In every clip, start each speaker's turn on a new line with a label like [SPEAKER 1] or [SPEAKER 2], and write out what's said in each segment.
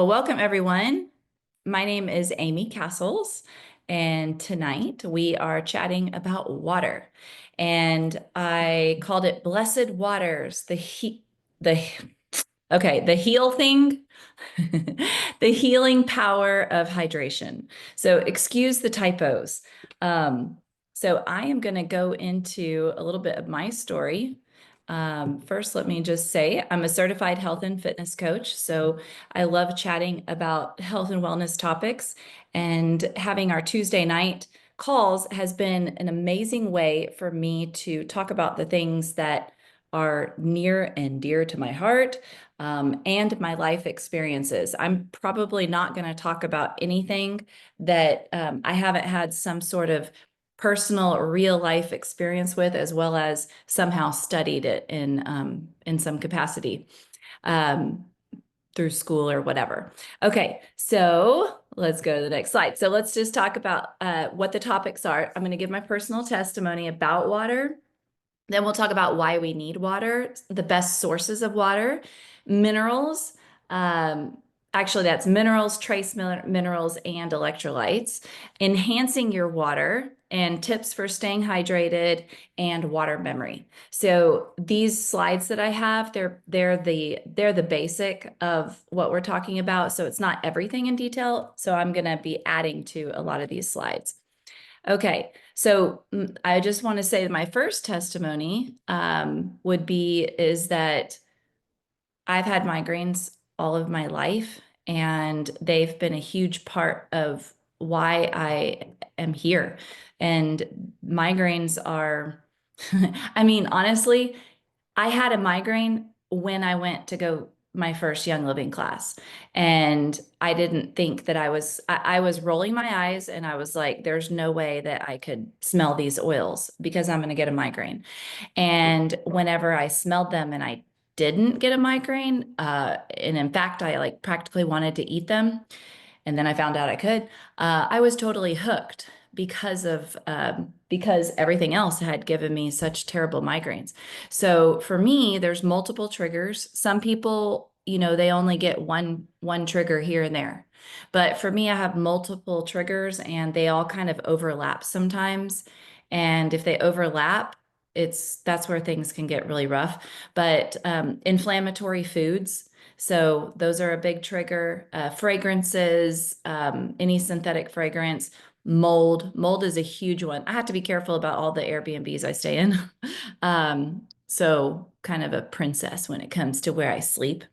[SPEAKER 1] Well, welcome everyone. My name is Amy Castles, and tonight we are chatting about water. And I called it Blessed Waters, the the heal thing, the healing power of hydration. So excuse the typos. Um, so I am going to go into a little bit of my story. First, let me just say I'm a certified health and fitness coach. So I love chatting about health and wellness topics, and having our Tuesday night calls has been an amazing way for me to talk about the things that are near and dear to my heart, and my life experiences. I'm probably not going to talk about anything that I haven't had some sort of personal real life experience with, as well as somehow studied it in some capacity. Um, through school or whatever. Okay, so let's go to the next slide. So let's just talk about what the topics are. I'm going to give my personal testimony about water. Then we'll talk about why we need water, the best sources of water, minerals. Um, Actually, that's minerals, trace minerals, and electrolytes, enhancing your water, and tips for staying hydrated, and water memory. So these slides that I have, they're the basic of what we're talking about. So it's not everything in detail. So I'm going to be adding to a lot of these slides. Okay, so I just want to say that my first testimony would be is that I've had migraines all of my life, and they've been a huge part of why I am here. And migraines are, I mean, honestly, I had a migraine when I went to go my first Young Living class. And I didn't think that I was rolling my eyes, and I was like, there's no way that I could smell these oils because I'm going to get a migraine. And whenever I smelled them and I didn't get a migraine, and in fact, I like practically wanted to eat them, and then I found out I could. I was totally hooked because everything else had given me such terrible migraines. So for me, there's multiple triggers. Some people, they only get one trigger here and there. But for me, I have multiple triggers, and they all kind of overlap sometimes. And if they overlap, that's where things can get really rough. But inflammatory foods, so those are a big trigger. Fragrances, any synthetic fragrance, mold. Mold is a huge one. I have to be careful about all the Airbnbs I stay in. So kind of a princess when it comes to where I sleep.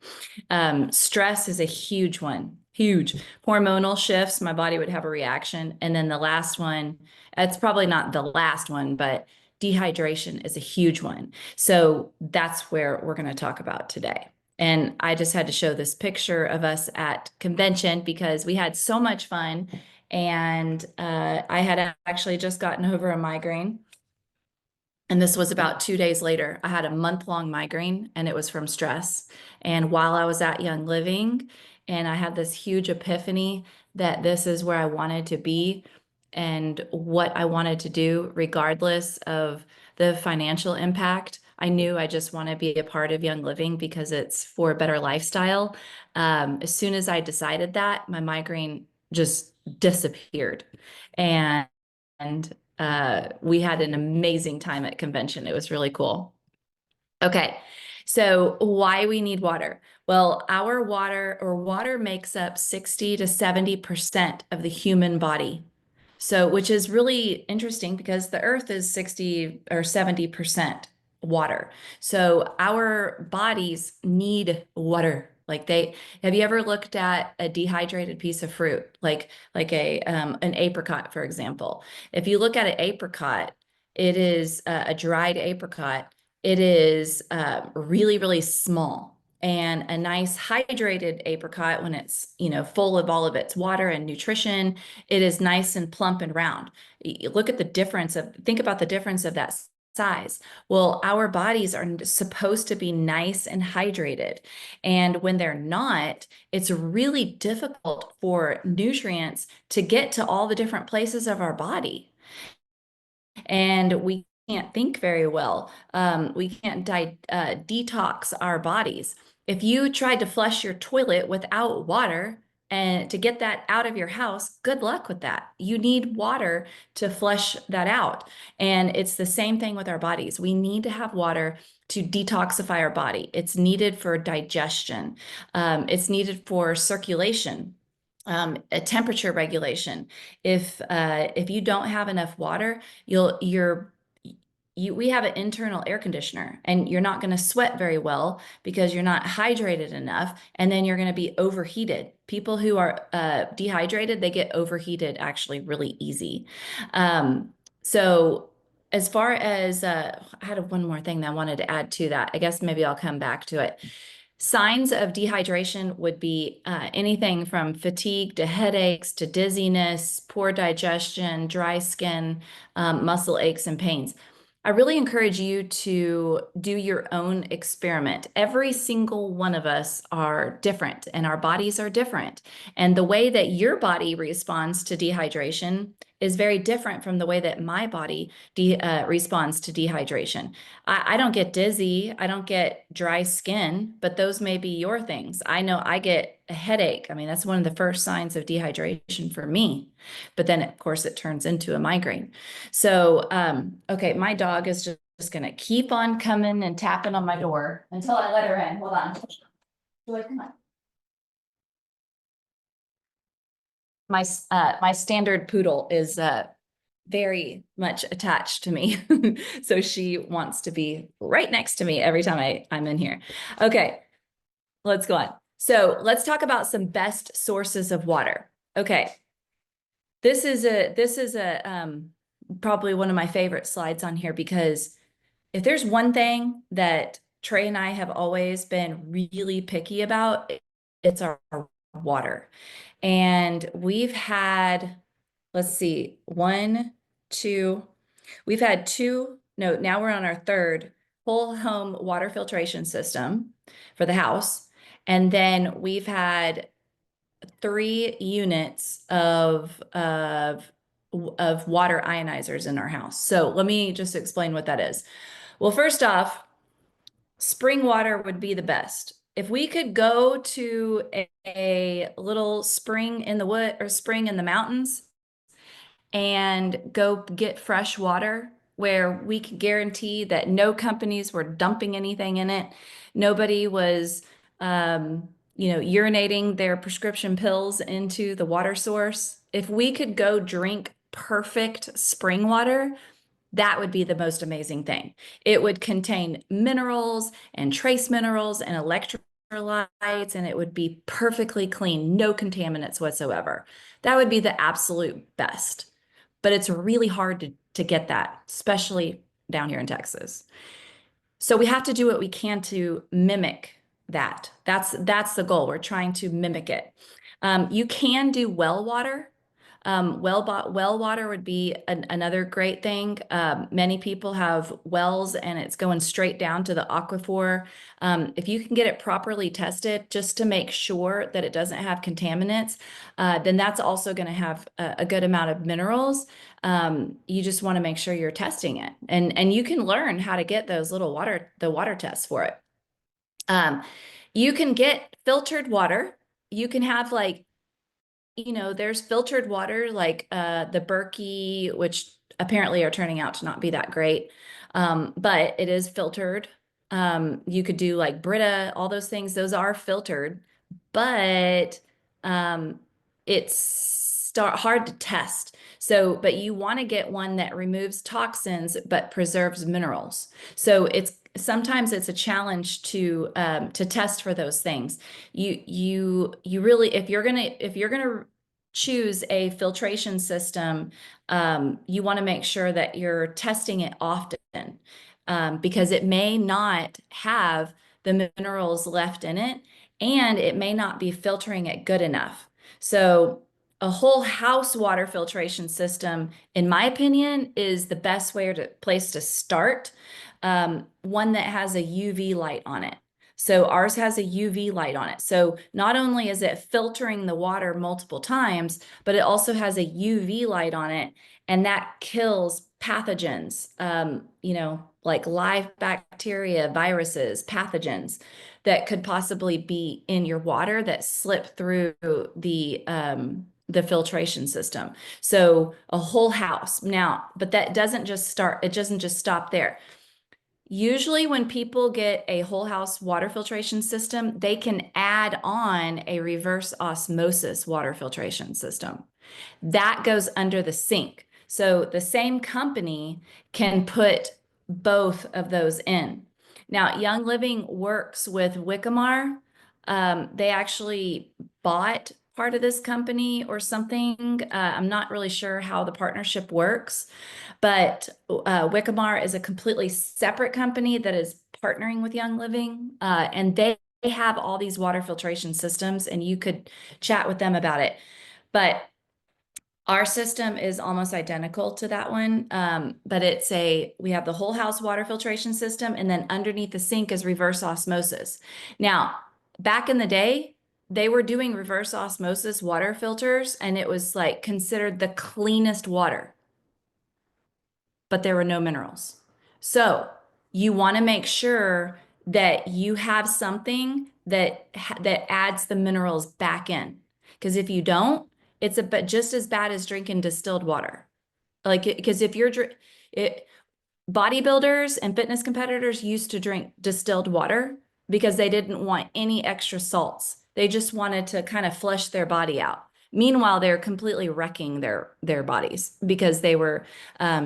[SPEAKER 1] Stress is a huge one, huge. Hormonal shifts, my body would have a reaction. And then the last one, it's probably not the last one, but dehydration is a huge one. So that's where we're going to talk about today. And I just had to show this picture of us at convention because we had so much fun. And I had actually just gotten over a migraine. And this was about 2 days later. I had a month-long migraine, and it was from stress. And while I was at Young Living, and I had this huge epiphany that this is where I wanted to be and what I wanted to do, regardless of the financial impact. I knew I just want to be a part of Young Living because it's for a better lifestyle. As soon as I decided that, my migraine just disappeared. And we had an amazing time at convention. It was really cool. Okay, so why we need water? Well, our water makes up 60 to 70% of the human body. So, which is really interesting because the earth is 60 or 70% water. So our bodies need water. Have you ever looked at a dehydrated piece of fruit, like an apricot, for example? If you look at an apricot, it is a dried apricot. It is really, really small. And a nice hydrated apricot, when it's, full of all of its water and nutrition, it is nice and plump and round. Think about the difference of that size. Well, our bodies are supposed to be nice and hydrated. And when they're not, it's really difficult for nutrients to get to all the different places of our body. And we can't think very well. We can't detox our bodies. If you tried to flush your toilet without water and to get that out of your house, good luck with that. You need water to flush that out. And it's the same thing with our bodies. We need to have water to detoxify our body. It's needed for digestion. It's needed for circulation. A temperature regulation. If you don't have enough water, we have an internal air conditioner, and you're not going to sweat very well because you're not hydrated enough, and then you're going to be overheated. People who are dehydrated, they get overheated actually really easy. So as far as I had one more thing that I wanted to add to that. I guess maybe I'll come back to it. Signs of dehydration would be anything from fatigue to headaches to dizziness, poor digestion, dry skin, muscle aches and pains. I really encourage you to do your own experiment. Every single one of us are different and our bodies are different. And the way that your body responds to dehydration is very different from the way that my body responds to dehydration. I don't get dizzy, I don't get dry skin, but those may be your things. I know I get a headache. I mean, that's one of the first signs of dehydration for me. But then, of course, it turns into a migraine. So, okay, my dog is just going to keep on coming and tapping on my door until I let her in. Hold on. Joy, come on. My standard poodle is very much attached to me. So she wants to be right next to me every time I'm in here. Okay, let's go on. So let's talk about some best sources of water. Okay. This is a probably one of my favorite slides on here, because if there's one thing that Trey and I have always been really picky about, it's our water. And we've had, let's see, we've had two, no, now we're on our third whole home water filtration system for the house. And then we've had 3 units of water ionizers in our house. So let me just explain what that is. Well, first off, spring water would be the best. If we could go to a little spring in the wood or spring in the mountains and go get fresh water where we could guarantee that no companies were dumping anything in it, nobody was urinating their prescription pills into the water source. If we could go drink perfect spring water, that would be the most amazing thing. It would contain minerals and trace minerals and electrolytes, and it would be perfectly clean, no contaminants whatsoever. That would be the absolute best. But it's really hard to get that, especially down here in Texas. So we have to do what we can to mimic that. That's the goal. We're trying to mimic it. You can do well water. Well water would be another great thing. Many people have wells and it's going straight down to the aquifer. If you can get it properly tested just to make sure that it doesn't have contaminants, then that's also going to have a good amount of minerals. You just want to make sure you're testing it, and you can learn how to get those the water tests for it. You can get filtered water. You can have there's filtered water like the Berkey, which apparently are turning out to not be that great, but it is filtered. You could do like Brita, all those things. Those are filtered, but it's hard to test. So, but you want to get one that removes toxins but preserves minerals. So sometimes it's a challenge to test for those things. You really, if you're gonna choose a filtration system, you want to make sure that you're testing it often, because it may not have the minerals left in it, and it may not be filtering it good enough. So a whole house water filtration system, in my opinion, is the best place to start. One that has a UV light on it. So ours has a UV light on it. So not only is it filtering the water multiple times, but it also has a UV light on it, and that kills pathogens, like live bacteria, viruses, pathogens. that could possibly be in your water that slip through the filtration system. So a whole house. Now, but that doesn't just start, it doesn't just stop there. Usually when people get a whole house water filtration system, they can add on a reverse osmosis water filtration system. That goes under the sink. So the same company can put both of those in. Now, Young Living works with Wickamar. They actually bought part of this company or something. I'm not really sure how the partnership works, but Wickamar is a completely separate company that is partnering with Young Living, and they have all these water filtration systems, and you could chat with them about it. But our system is almost identical to that one, but we have the whole house water filtration system, and then underneath the sink is reverse osmosis. Now, back in the day, they were doing reverse osmosis water filters, and it was like considered the cleanest water, but there were no minerals. So you want to make sure that you have something that adds the minerals back in, because if you don't, it's just as bad as drinking distilled water. Like, because if you're it, bodybuilders and fitness competitors used to drink distilled water because they didn't want any extra salts. They just wanted to kind of flush their body out. Meanwhile, they're completely wrecking their bodies because they were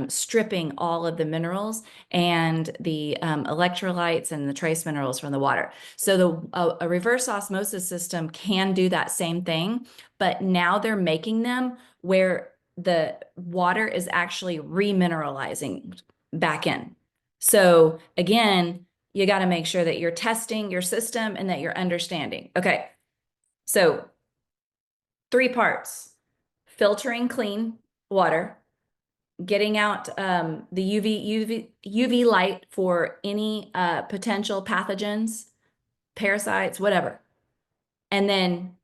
[SPEAKER 1] stripping all of the minerals and the electrolytes and the trace minerals from the water. So a reverse osmosis system can do that same thing, but now they're making them where the water is actually remineralizing back in. So again, you got to make sure that you're testing your system and that you're understanding. Okay, so 3 parts: filtering clean water, getting out the UV light for any potential pathogens, parasites, whatever, and then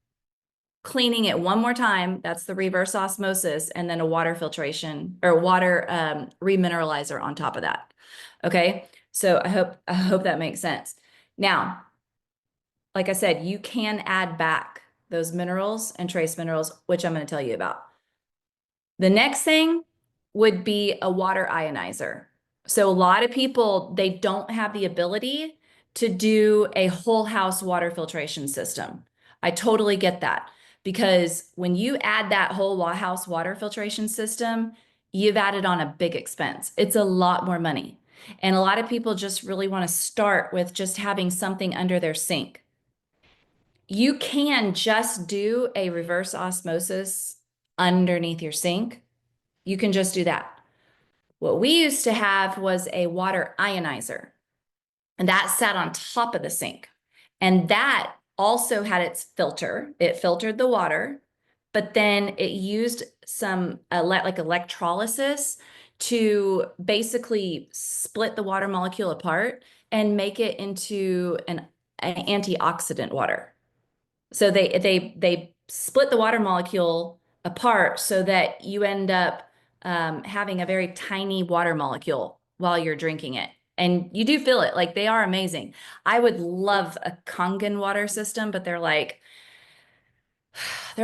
[SPEAKER 1] cleaning it one more time. That's the reverse osmosis, and then a water filtration or water remineralizer on top of that. Okay, so I hope that makes sense. Now, like I said, you can add back those minerals and trace minerals, which I'm going to tell you about. The next thing would be a water ionizer. So a lot of people, they don't have the ability to do a whole house water filtration system. I totally get that, because when you add that whole house water filtration system, you've added on a big expense. It's a lot more money. And a lot of people just really want to start with just having something under their sink. You can just do a reverse osmosis underneath your sink. You can just do that. What we used to have was a water ionizer, and that sat on top of the sink. And that also had its filter. It filtered the water, but then it used some like electrolysis to basically split the water molecule apart and make it into an antioxidant water. So they split the water molecule apart so that you end up having a very tiny water molecule while you're drinking it. And you do feel it, like they are amazing. I would love a Kangen water system, but they're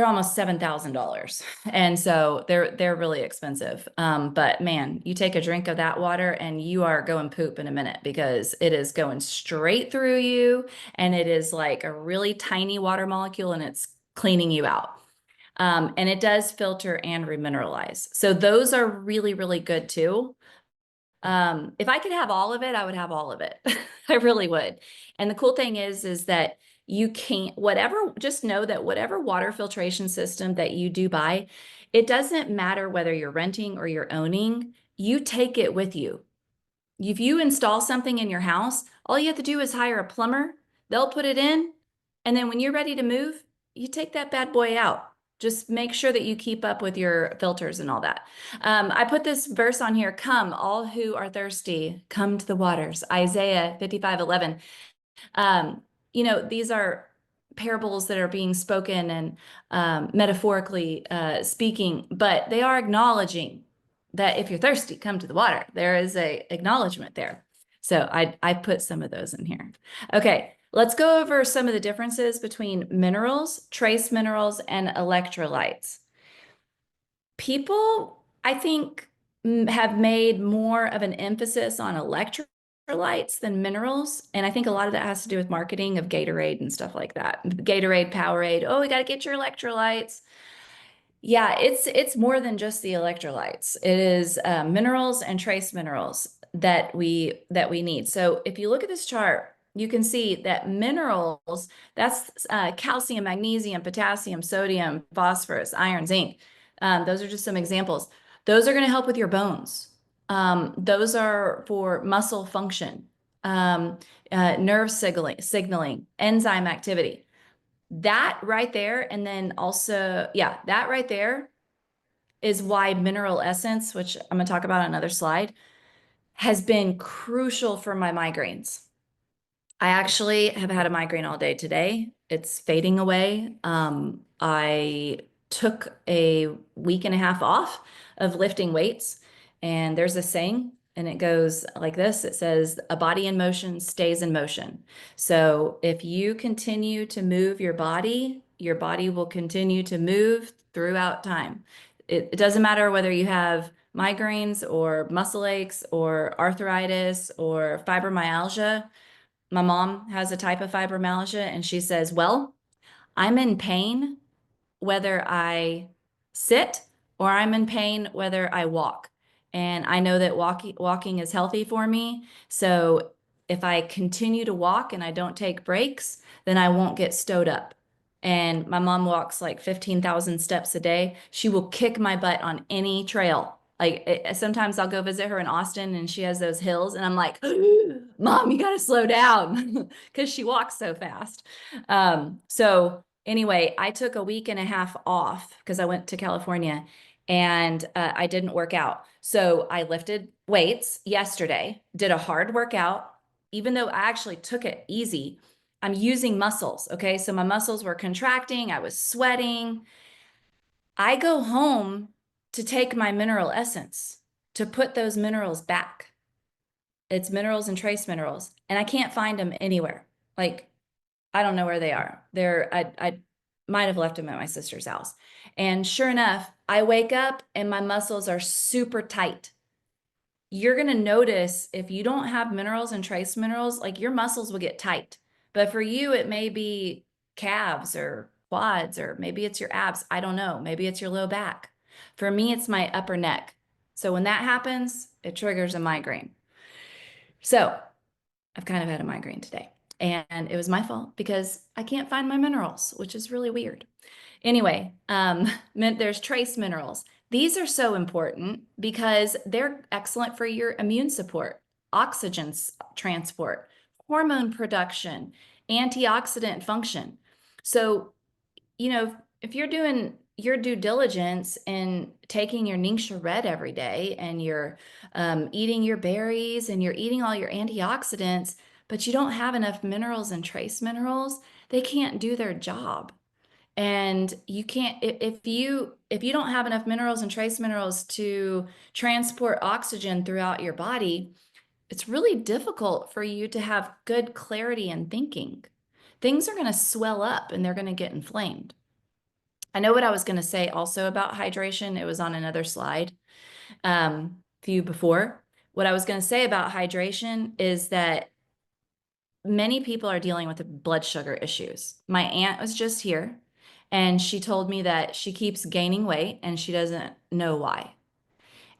[SPEAKER 1] almost $7,000. And so they're really expensive. But man, you take a drink of that water and you are going poop in a minute, because it is going straight through you, and it is like a really tiny water molecule, and it's cleaning you out. And it does filter and remineralize. So those are really, really good too. If I could have all of it, I would have all of it. I really would. And the cool thing is that you can't, just know that whatever water filtration system that you do buy, it doesn't matter whether you're renting or you're owning, you take it with you. If you install something in your house, all you have to do is hire a plumber, they'll put it in, and then when you're ready to move, you take that bad boy out. Just make sure that you keep up with your filters and all that. I put this verse on here: come, all who are thirsty, come to the waters. Isaiah 55:11. These are parables that are being spoken and metaphorically speaking, but they are acknowledging that if you're thirsty, come to the water. There is a acknowledgement there. So I put some of those in here. Okay, Let's go over some of the differences between minerals, trace minerals, and electrolytes. People, I think, have made more of an emphasis on electrolytes than minerals. And I think a lot of that has to do with marketing of Gatorade and stuff like that. Gatorade, Powerade. Oh, we got to get your electrolytes. Yeah, it's more than just the electrolytes. It is minerals and trace minerals that we need. So if you look at this chart, you can see that minerals, that's calcium, magnesium, potassium, sodium, phosphorus, iron, zinc. Those are just some examples. Those are going to help with your bones. Those are for muscle function, nerve signaling, enzyme activity. That right there, and then also, yeah, that right there is why mineral essence, which I'm going to talk about on another slide, has been crucial for my migraines. I actually have had a migraine all day today. It's fading away. I took a week and a half off of lifting weights, and there's a saying, and it goes like this. It says, a body in motion stays in motion. So if you continue to move your body will continue to move throughout time. It doesn't matter whether you have migraines or muscle aches or arthritis or fibromyalgia. My mom has a type of fibromyalgia, and she says, well, I'm in pain whether I sit or I'm in pain whether I walk. And I know that walking is healthy for me. So if I continue to walk and I don't take breaks, then I won't get stowed up. And my mom walks like 15,000 steps a day. She will kick my butt on any trail. Like sometimes I'll go visit her in Austin and she has those hills and I'm like, Mom, you got to slow down because she walks so fast. So anyway, I took a week and a half off because I went to California and I didn't work out. So I lifted weights yesterday, did a hard workout, even though I actually took it easy. I'm using muscles. Okay. So my muscles were contracting. I was sweating. I go home to take my mineral essence to put those minerals back. It's minerals and trace minerals, and I can't find them anywhere. Like, I don't know where they are. I might have left them at my sister's house. And sure enough, I wake up and my muscles are super tight. You're going to notice if you don't have minerals and trace minerals, like your muscles will get tight. But for you, it may be calves or quads, or maybe it's your abs. I don't know. Maybe it's your low back. For me, it's my upper neck. So when that happens, it triggers a migraine. So I've kind of had a migraine today. And it was my fault because I can't find my minerals, which is really weird. Anyway, there's trace minerals. These are so important because they're excellent for your immune support, oxygen transport, hormone production, antioxidant function. So, if you're doing your due diligence in taking your Ningxia Red every day and you're eating your berries and you're eating all your antioxidants, but you don't have enough minerals and trace minerals, they can't do their job. And you can't, if you don't have enough minerals and trace minerals to transport oxygen throughout your body, it's really difficult for you to have good clarity in thinking. Things are going to swell up and they're going to get inflamed. I know what I was going to say also about hydration. It was on another slide, few before. What I was going to say about hydration is that many people are dealing with blood sugar issues. My aunt was just here and she told me that she keeps gaining weight and she doesn't know why.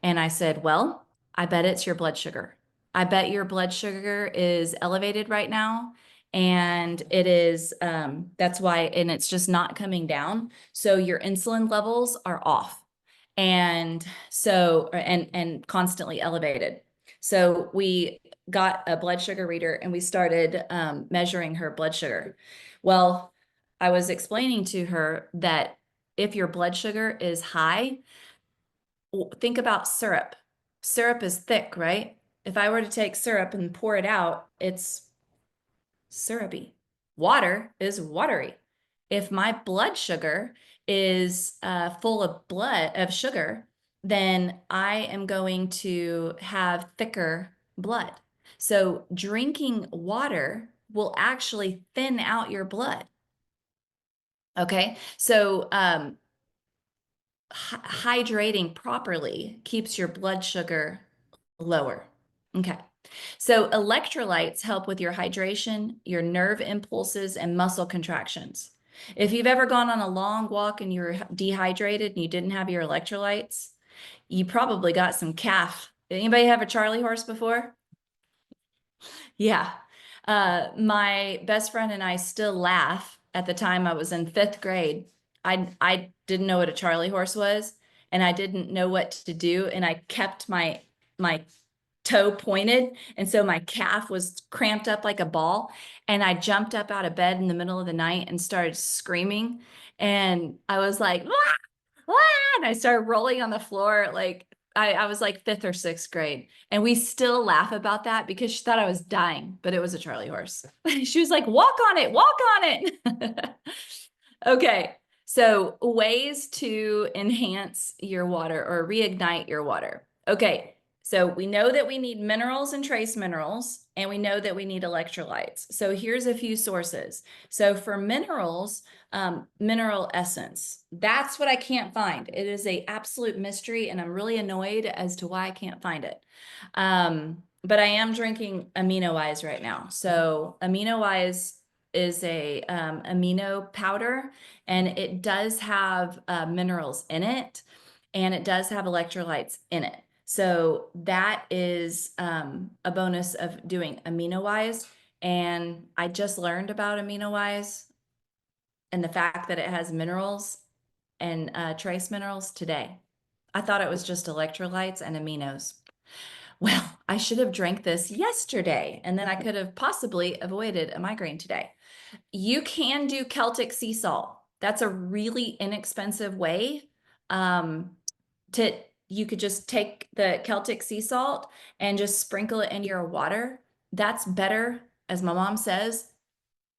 [SPEAKER 1] And I said, well, I bet it's your blood sugar. I bet your blood sugar is elevated right now. And it is, that's why, and it's just not coming down. So your insulin levels are off. And so, and constantly elevated. So we got a blood sugar reader and we started measuring her blood sugar. Well, I was explaining to her that if your blood sugar is high, think about syrup. Syrup is thick, right? If I were to take syrup and pour it out, it's syrupy. Water is watery. If my blood sugar is full of sugar, then I am going to have thicker blood. So drinking water will actually thin out your blood. Okay, so hydrating properly keeps your blood sugar lower. Okay. So electrolytes help with your hydration, your nerve impulses, and muscle contractions. If you've ever gone on a long walk and you're dehydrated and you didn't have your electrolytes, you probably got some calf. Anybody have a Charlie horse before? Yeah. My best friend and I still laugh at the time I was in fifth grade. I didn't know what a Charlie horse was, and I didn't know what to do, and I kept my toe pointed, and so my calf was cramped up like a ball, and I jumped up out of bed in the middle of the night and started screaming, and I was like, "Wah! Wah!" and I started rolling on the floor like I was like fifth or sixth grade. And we still laugh about that because she thought I was dying, but it was a Charlie horse. She was like, walk on it, walk on it. Okay. So ways to enhance your water or reignite your water. Okay. So we know that we need minerals and trace minerals, and we know that we need electrolytes. So here's a few sources. So for minerals, mineral essence. That's what I can't find. It is a absolute mystery, and I'm really annoyed as to why I can't find it. But I am drinking AminoWise right now. So AminoWise is a amino powder, and it does have minerals in it, and it does have electrolytes in it. So that is a bonus of doing AminoWise. And I just learned about AminoWise and the fact that it has minerals and trace minerals today. I thought it was just electrolytes and aminos. Well, I should have drank this yesterday, and then I could have possibly avoided a migraine today. You can do Celtic sea salt. That's a really inexpensive way um, to, you could just take the Celtic sea salt and just sprinkle it in your water. That's better, as my mom says,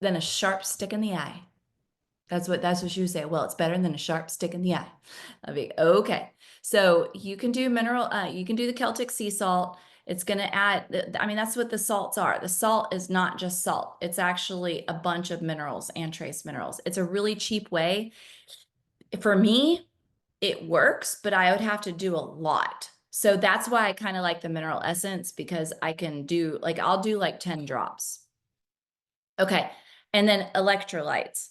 [SPEAKER 1] than a sharp stick in the eye. That's what she would say. Well, it's better than a sharp stick in the eye. I'd be okay. So you can do you can do the Celtic sea salt. It's going to add, I mean, that's what the salts are. The salt is not just salt. It's actually a bunch of minerals and trace minerals. It's a really cheap way. For me, it works, but I would have to do a lot. So that's why I kind of like the mineral essence, because I can do like, I'll do like 10 drops. Okay. And then electrolytes.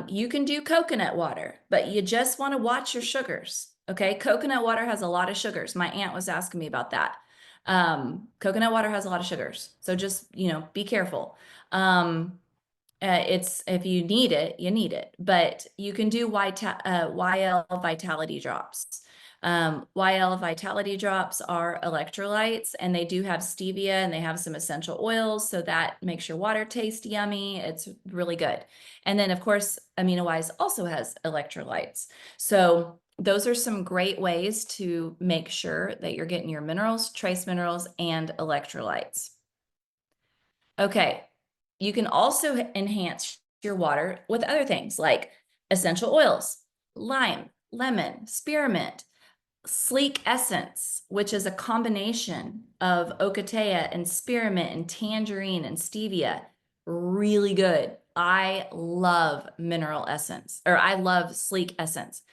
[SPEAKER 1] You can do coconut water, but you just want to watch your sugars. Okay. Coconut water has a lot of sugars. My aunt was asking me about that. Coconut water has a lot of sugars. So just, be careful. It's, if you need it, you need it, but you can do YL Vitality Drops. YL Vitality Drops are electrolytes, and they do have stevia, and they have some essential oils, so that makes your water taste yummy. It's really good. And then, of course, AminoWise also has electrolytes. So those are some great ways to make sure that you're getting your minerals, trace minerals, and electrolytes. Okay, you can also enhance your water with other things like essential oils, lime, lemon, spearmint, sleek essence, which is a combination of ocotea and spearmint and tangerine and stevia. Really good. I love mineral essence, or I love sleek essence.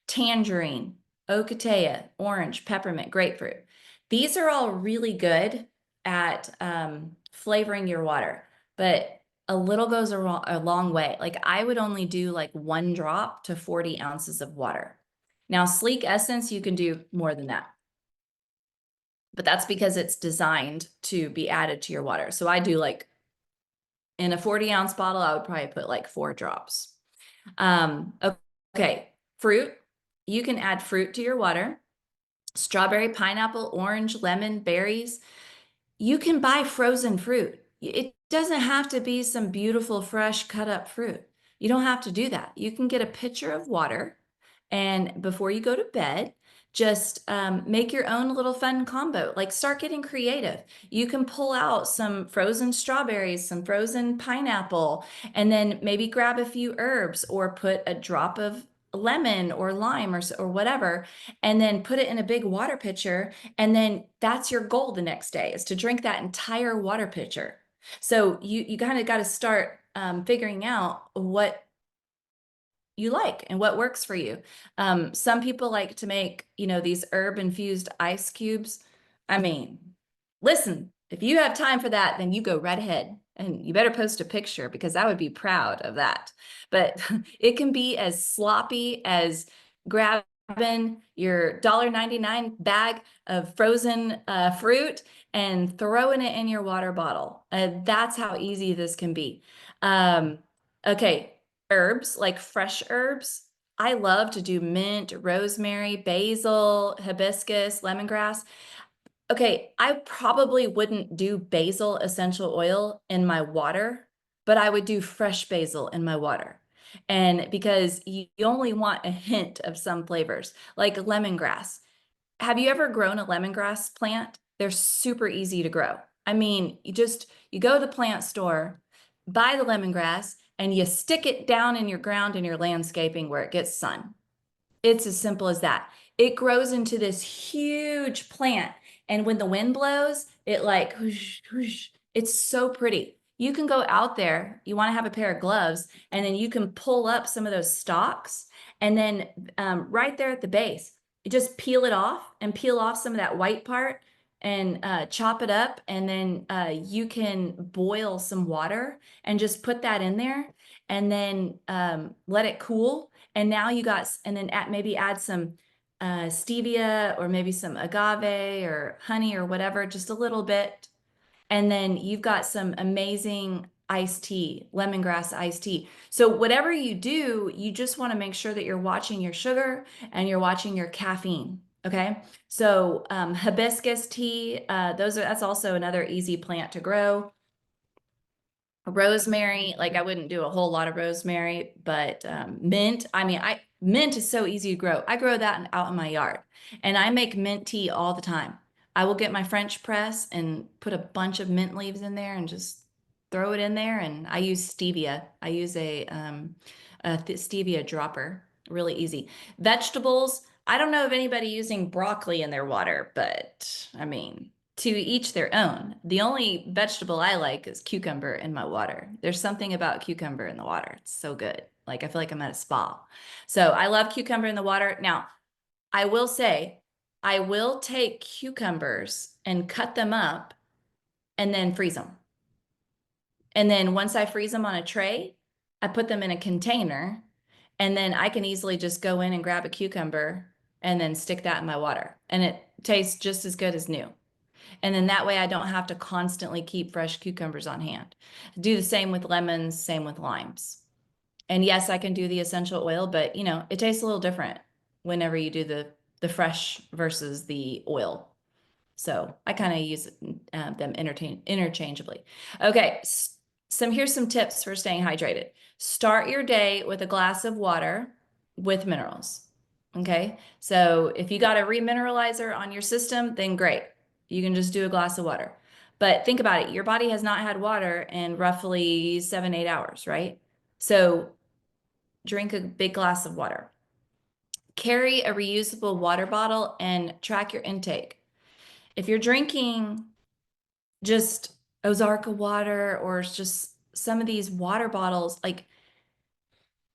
[SPEAKER 1] Tangerine, ocotea, orange, peppermint, grapefruit. These are all really good at flavoring your water, but a little goes a long way. Like I would only do like 1 drop to 40 ounces of water. Now, sleek essence, you can do more than that, but that's because it's designed to be added to your water. So I do like in a 40-ounce bottle, I would probably put like 4 drops. Okay, fruit. You can add fruit to your water. Strawberry, pineapple, orange, lemon, berries. You can buy frozen fruit. It doesn't have to be some beautiful, fresh, cut up fruit. You don't have to do that. You can get a pitcher of water, and before you go to bed, just make your own little fun combo. Like start getting creative. You can pull out some frozen strawberries, some frozen pineapple, and then maybe grab a few herbs or put a drop of lemon or lime or whatever, and then put it in a big water pitcher. And then that's your goal the next day, is to drink that entire water pitcher. So you kind of got to start figuring out what you like and what works for you. Some people like to make, these herb infused ice cubes. I mean, listen, if you have time for that, then you go right ahead and you better post a picture because I would be proud of that. But it can be as sloppy as grabbing your $1.99 bag of frozen fruit and throwing it in your water bottle. That's how easy this can be. Okay, herbs, like fresh herbs. I love to do mint, rosemary, basil, hibiscus, lemongrass. Okay, I probably wouldn't do basil essential oil in my water, but I would do fresh basil in my water. And because you only want a hint of some flavors, like lemongrass. Have you ever grown a lemongrass plant? They're super easy to grow. I mean, you go to the plant store, buy the lemongrass, and you stick it down in your ground in your landscaping where it gets sun. It's as simple as that. It grows into this huge plant. And when the wind blows, it like whoosh, whoosh. It's so pretty. You can go out there, you want to have a pair of gloves, and then you can pull up some of those stalks. And then right there at the base, you just peel it off and peel off some of that white part and chop it up. And then you can boil some water and just put that in there and then let it cool. And now and then maybe add some stevia or maybe some agave or honey or whatever, just a little bit. And then you've got some amazing iced tea, lemongrass iced tea. So whatever you do, you just want to make sure that you're watching your sugar and you're watching your caffeine. Okay. So hibiscus tea, that's also another easy plant to grow. Rosemary, like I wouldn't do a whole lot of rosemary, but mint, mint is so easy to grow. I grow that out in my yard and I make mint tea all the time. I will get my French press and put a bunch of mint leaves in there and just throw it in there. And I use stevia. I use a stevia dropper, really easy. Vegetables, I don't know of anybody using broccoli in their water, but I mean, to each their own. The only vegetable I like is cucumber in my water. There's something about cucumber in the water. It's so good. Like I feel like I'm at a spa. So I love cucumber in the water. Now, I will say, I will take cucumbers and cut them up and then freeze them. And then once I freeze them on a tray, I put them in a container and then I can easily just go in and grab a cucumber and then stick that in my water. And it tastes just as good as new. And then that way I don't have to constantly keep fresh cucumbers on hand. Do the same with lemons, same with limes. And yes, I can do the essential oil, but it tastes a little different whenever you do the fresh versus the oil. So I kind of use them interchangeably. Okay, here's some tips for staying hydrated. Start your day with a glass of water with minerals. Okay, so if you got a remineralizer on your system, then great. You can just do a glass of water. But think about it, your body has not had water in roughly 7, 8 hours, right? So drink a big glass of water. Carry a reusable water bottle and track your intake. If you're drinking just Ozarka water or just some of these water bottles, like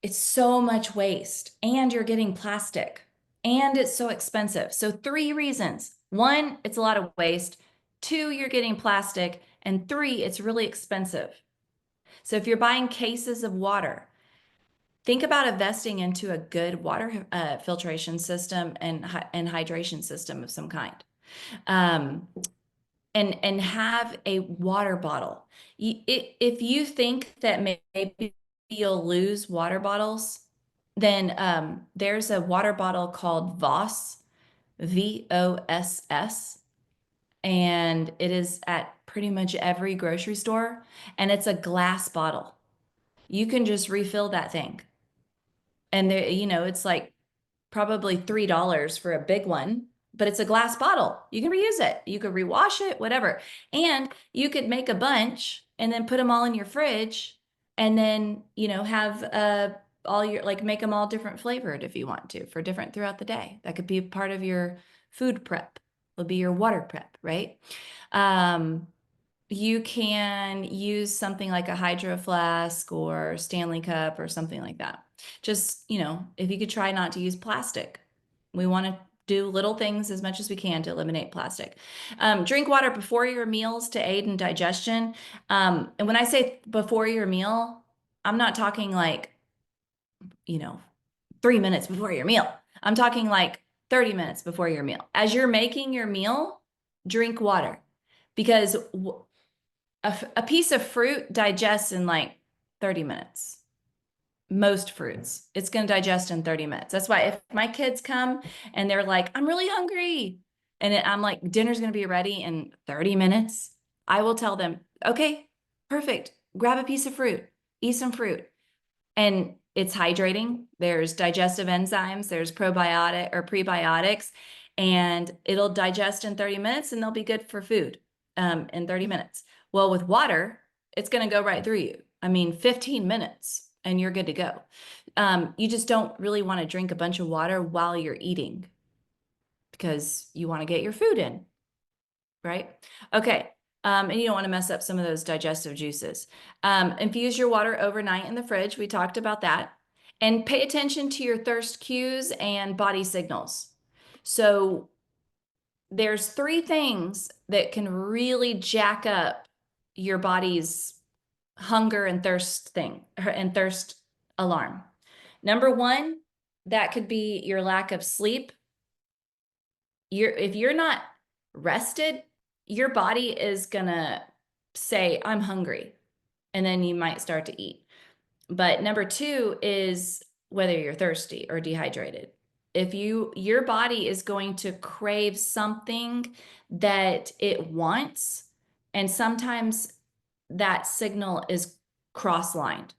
[SPEAKER 1] it's so much waste and you're getting plastic and it's so expensive. So 3 reasons. 1, it's a lot of waste. 2, you're getting plastic. And 3, it's really expensive. So if you're buying cases of water, think about investing into a good water filtration system and hydration system of some kind. And have a water bottle. If you think that maybe you'll lose water bottles, then there's a water bottle called Voss, VOSS, and it is at pretty much every grocery store, and it's a glass bottle. You can just refill that thing. And it's like probably $3 for a big one, but it's a glass bottle. You can reuse it. You could rewash it, whatever. And you could make a bunch and then put them all in your fridge and then, have all your, like make them all different flavored if you want to for different throughout the day. That could be part of your food prep. It'll be your water prep, right? Um, you can use something like a Hydro Flask or Stanley Cup or something like that. Just, if you could try not to use plastic. We want to do little things as much as we can to eliminate plastic. Drink water before your meals to aid in digestion. And when I say before your meal, I'm not talking like, you know, 3 minutes before your meal. I'm talking like 30 minutes before your meal. As you're making your meal, drink water because a piece of fruit digests in like 30 minutes. Most fruits, it's going to digest in 30 minutes. That's why if my kids come and they're like, I'm really hungry, and I'm like, dinner's going to be ready in 30 minutes, I will tell them, okay, perfect. Grab a piece of fruit, eat some fruit. And it's hydrating. There's digestive enzymes, there's probiotic or prebiotics, and it'll digest in 30 minutes and they'll be good for food in 30 minutes. Well, with water, it's going to go right through you. I mean, 15 minutes and you're good to go. You just don't really want to drink a bunch of water while you're eating because you want to get your food in, right? Okay. And you don't want to mess up some of those digestive juices. Infuse your water overnight in the fridge. We talked about that. And pay attention to your thirst cues and body signals. So there's three things that can really jack up your body's hunger and thirst alarm. Number one, that could be your lack of sleep. If you're not rested, your body is gonna say, I'm hungry, and then you might start to eat. But number two is whether you're thirsty or dehydrated. If your body is going to crave something that it wants, and sometimes that signal is cross-lined.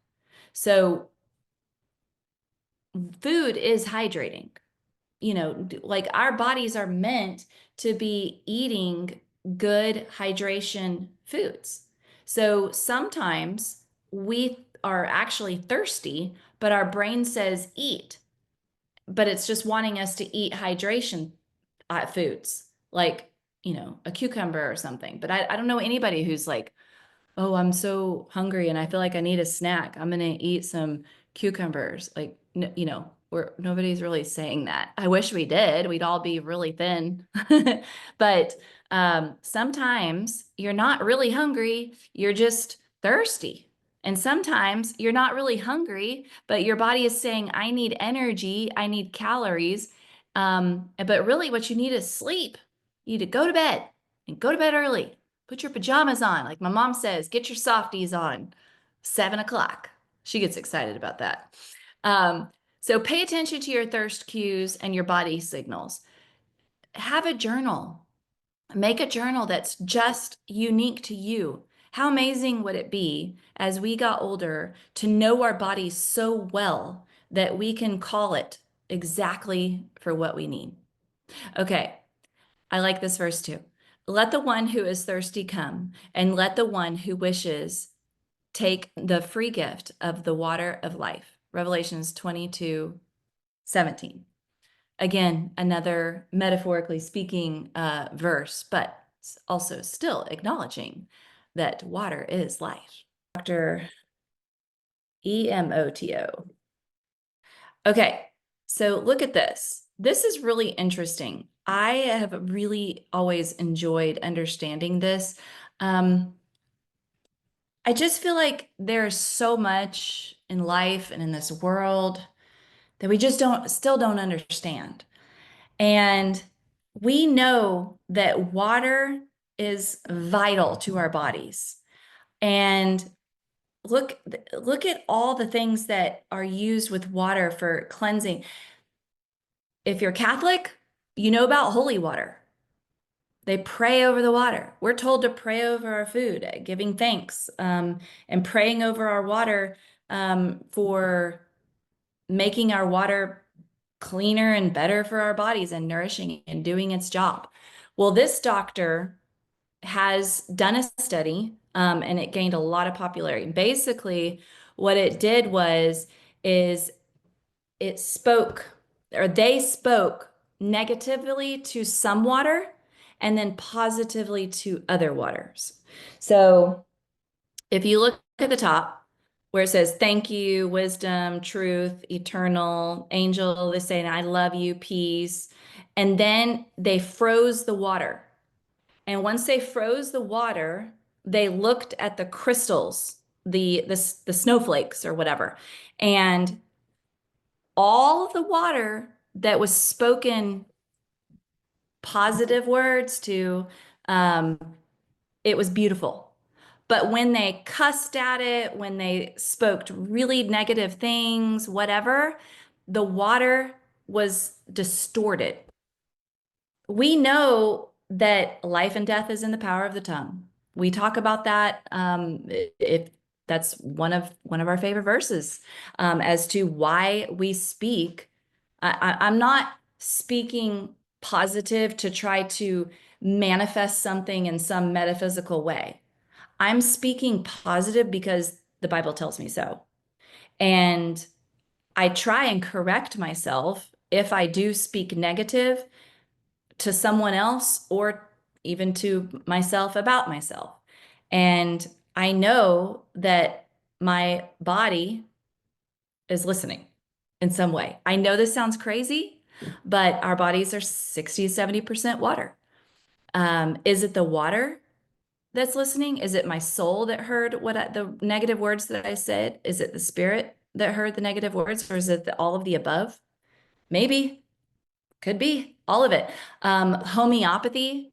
[SPEAKER 1] So food is hydrating. Like our bodies are meant to be eating good hydration foods. So sometimes we are actually thirsty, but our brain says eat, but it's just wanting us to eat hydration foods like, a cucumber or something. But I don't know anybody who's like, oh, I'm so hungry and I feel like I need a snack. I'm gonna eat some cucumbers. Like, nobody's really saying that. I wish we did. We'd all be really thin. But sometimes you're not really hungry, you're just thirsty. And sometimes you're not really hungry, but your body is saying, I need energy, I need calories. But really, what you need is sleep. You need to go to bed and go to bed early. Put your pajamas on. Like my mom says, get your softies on. 7 o'clock. She gets excited about that. So pay attention to your thirst cues and your body signals. Have a journal. Make a journal that's just unique to you. How amazing would it be as we got older to know our bodies so well that we can call it exactly for what we need? Okay, I like this verse too. Let the one who is thirsty come, and let the one who wishes take the free gift of the water of life. Revelations 22:17. Again, another metaphorically speaking verse, but also still acknowledging that water is life. Dr. Emoto. Okay, so look at this. This is really interesting. I have really always enjoyed understanding this. I just feel like there's so much in life and in this world that we just still don't understand. And we know that water is vital to our bodies. And look, look at all the things that are used with water for cleansing. If you're Catholic, you know about holy water. They pray over the water. We're told to pray over our food, giving thanks, and praying over our water for making our water cleaner and better for our bodies and nourishing and doing its job. Well, this doctor has done a study and it gained a lot of popularity. Basically, what it did is it spoke or they spoke negatively to some water and then positively to other waters. So if you look at the top where it says, thank you, wisdom, truth, eternal, angel, they say, I love you, peace. And then they froze the water. And once they froze the water, they looked at the crystals, the snowflakes or whatever. And all of the water that was spoken positive words to, um, it was beautiful. But when they cussed at it, when they spoke really negative things, whatever, the water was distorted. We know that life and death is in the power of the tongue. We talk about that. If that's one of our favorite verses, as to why we speak. I'm not speaking positive to try to manifest something in some metaphysical way. I'm speaking positive because the Bible tells me so. And I try and correct myself if I do speak negative to someone else or even to myself about myself. And I know that my body is listening in some way. I know this sounds crazy, but our bodies are 60 to 70% water. Is it the water that's listening? Is it my soul that heard the negative words that I said? Is it the spirit that heard the negative words, or is it all of the above? Maybe, could be all of it. Homeopathy.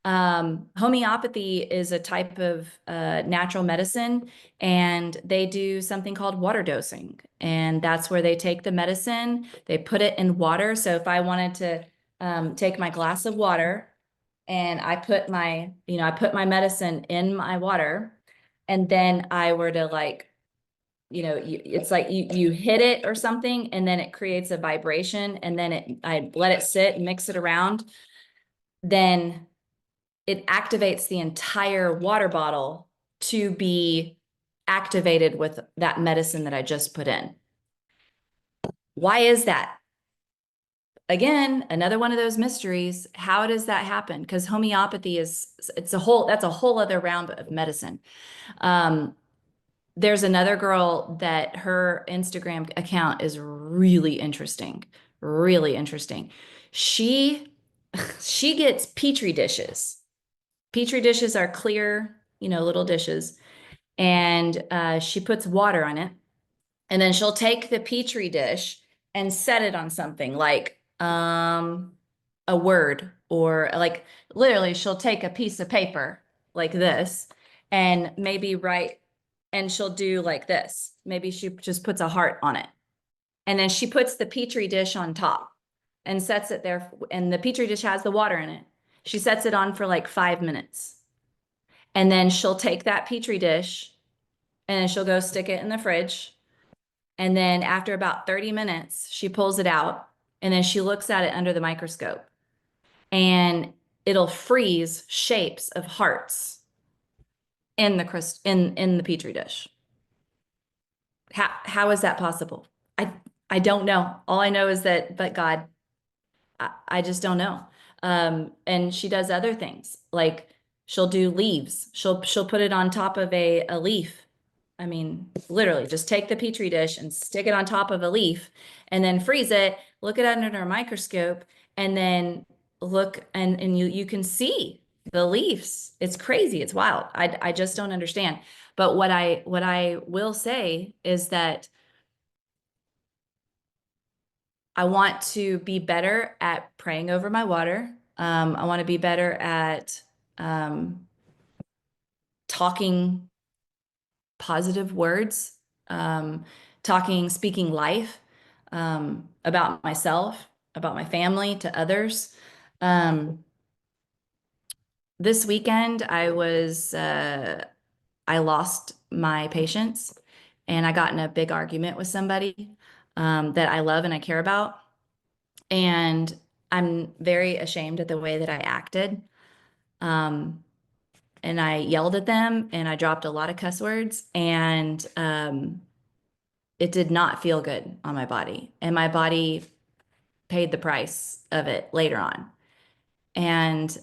[SPEAKER 1] Homeopathy is a type of natural medicine, and they do something called water dosing. And that's where they take the medicine, they put it in water. So if I wanted to take my glass of water and I put my medicine in my water, and then I were to like, it's like you hit it or something, and then it creates a vibration, and then I let it sit, mix it around, then it activates the entire water bottle to be activated with that medicine that I just put in. Why is that? Again, another one of those mysteries. How does that happen? Because homeopathy that's a whole other round of medicine. Um, there's another girl that her Instagram account is really interesting, really interesting. She she gets petri dishes. Petri dishes are clear, little dishes, and she puts water on it, and then she'll take the petri dish and set it on something like a word, or like literally she'll take a piece of paper like this and maybe write, and she'll do like this. Maybe she just puts a heart on it, and then she puts the petri dish on top and sets it there, and the petri dish has the water in it. She sets it on for like 5 minutes. And then she'll take that petri dish and then she'll go stick it in the fridge. And then after about 30 minutes, she pulls it out and then she looks at it under the microscope, and it'll freeze shapes of hearts in the petri dish. How is that possible? I don't know. All I know is that, but God, I just don't know. And she does other things, like she'll do leaves. She'll put it on top of a leaf. I mean, literally, just take the petri dish and stick it on top of a leaf, and then freeze it. Look at it under a microscope, and then look, and you can see the leaves. It's crazy. It's wild. I just don't understand. But what I will say is that I want to be better at praying over my water. I want to be better at um, talking positive words, speaking life, about myself, about my family, to others. This weekend, I lost my patience, and I got in a big argument with somebody that I love and I care about. And I'm very ashamed at the way that I acted. Um, and I yelled at them and I dropped a lot of cuss words, and it did not feel good on my body. And my body paid the price of it later on. And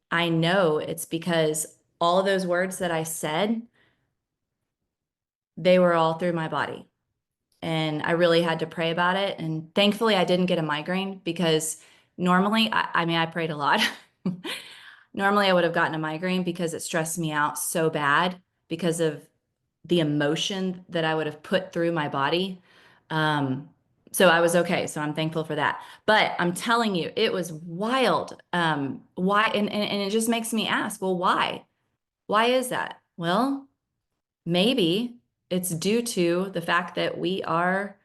[SPEAKER 1] I know it's because all of those words that I said, they were all through my body. And I really had to pray about it. And thankfully, I didn't get a migraine because normally, I mean, I prayed a lot. Normally, I would have gotten a migraine because it stressed me out so bad because of the emotion that I would have put through my body. So I was okay. So I'm thankful for that. But I'm telling you, it was wild. Why? And it just makes me ask, well, why? Why is that? Well, maybe it's due to the fact that we are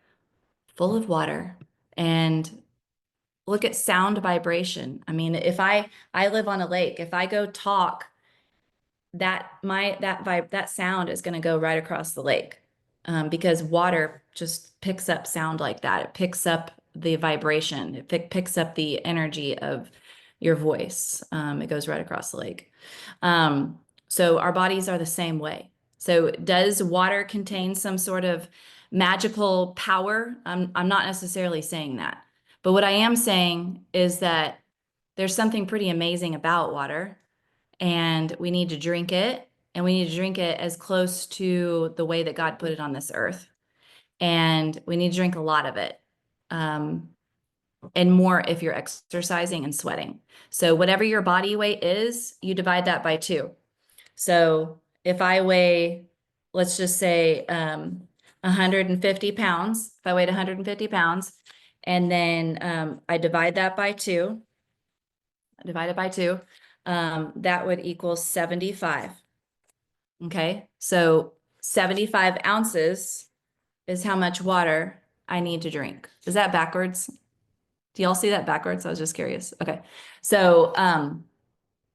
[SPEAKER 1] full of water. And look at sound vibration. I mean, if I live on a lake, if I go talk, that sound is going to go right across the lake, because water just picks up sound like that. It picks up the vibration. It picks up the energy of your voice. It goes right across the lake. So our bodies are the same way. So does water contain some sort of magical power? I'm not necessarily saying that. But what I am saying is that there's something pretty amazing about water, and we need to drink it, and we need to drink it as close to the way that God put it on this earth. And we need to drink a lot of it. And more if you're exercising and sweating. So whatever your body weight is, you divide that by 2. So if I weigh, let's just say 150 pounds, if I weighed 150 pounds, and then I divide that by 2, that would equal 75. Okay, so 75 ounces is how much water I need to drink. Is that backwards? Do y'all see that backwards? I was just curious. Okay, so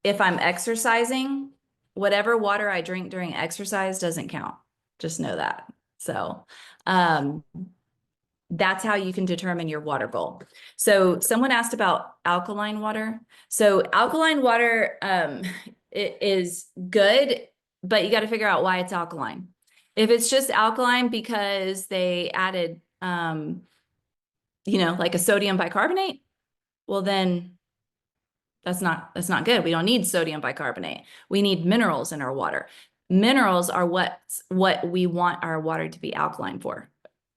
[SPEAKER 1] if I'm exercising, whatever water I drink during exercise doesn't count. Just know that. So that's how you can determine your water goal. So someone asked about alkaline water. So alkaline water it is good, but you got to figure out why it's alkaline. If it's just alkaline because they added, like a sodium bicarbonate, well then that's not good. We don't need sodium bicarbonate. We need minerals in our water. Minerals are what we want our water to be alkaline for.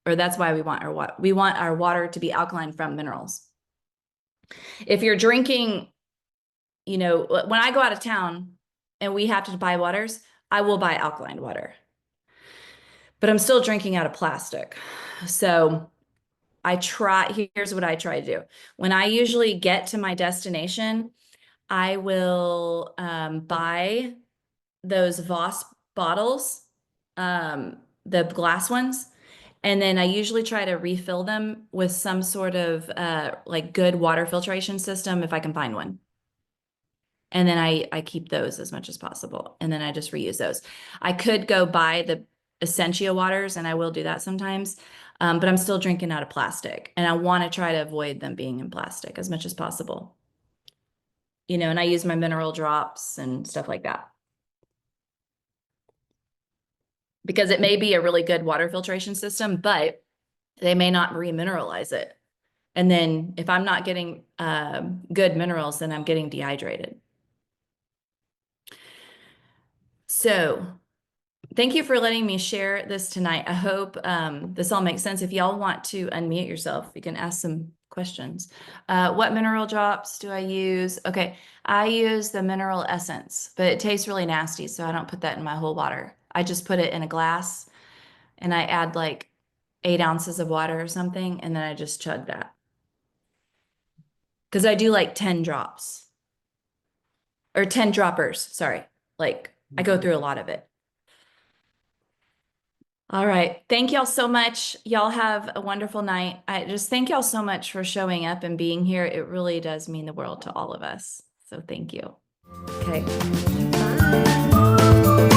[SPEAKER 1] Or that's why we want our water to be alkaline from minerals. If you're drinking, when I go out of town and we have to buy waters, I will buy alkaline water. But I'm still drinking out of plastic. So here's what I try to do. When I usually get to my destination, I will buy those Voss bottles, the glass ones. And then I usually try to refill them with some sort of like good water filtration system if I can find one. And then I keep those as much as possible. And then I just reuse those. I could go buy the Essentia waters, and I will do that sometimes. But I'm still drinking out of plastic. And I want to try to avoid them being in plastic as much as possible. And I use my mineral drops and stuff like that. Because it may be a really good water filtration system, but they may not remineralize it. And then if I'm not getting good minerals, then I'm getting dehydrated. So thank you for letting me share this tonight. I hope this all makes sense. If y'all want to unmute yourself, you can ask some questions. What mineral drops do I use? Okay, I use the mineral essence, but it tastes really nasty, so I don't put that in my whole water. I just put it in a glass, and I add like 8 ounces of water or something, and then I just chug that. Because I do like 10 drops. Or 10 droppers, sorry. Like, I go through a lot of it. All right. Thank y'all so much. Y'all have a wonderful night. I just thank y'all so much for showing up and being here. It really does mean the world to all of us. So thank you. Okay. Bye.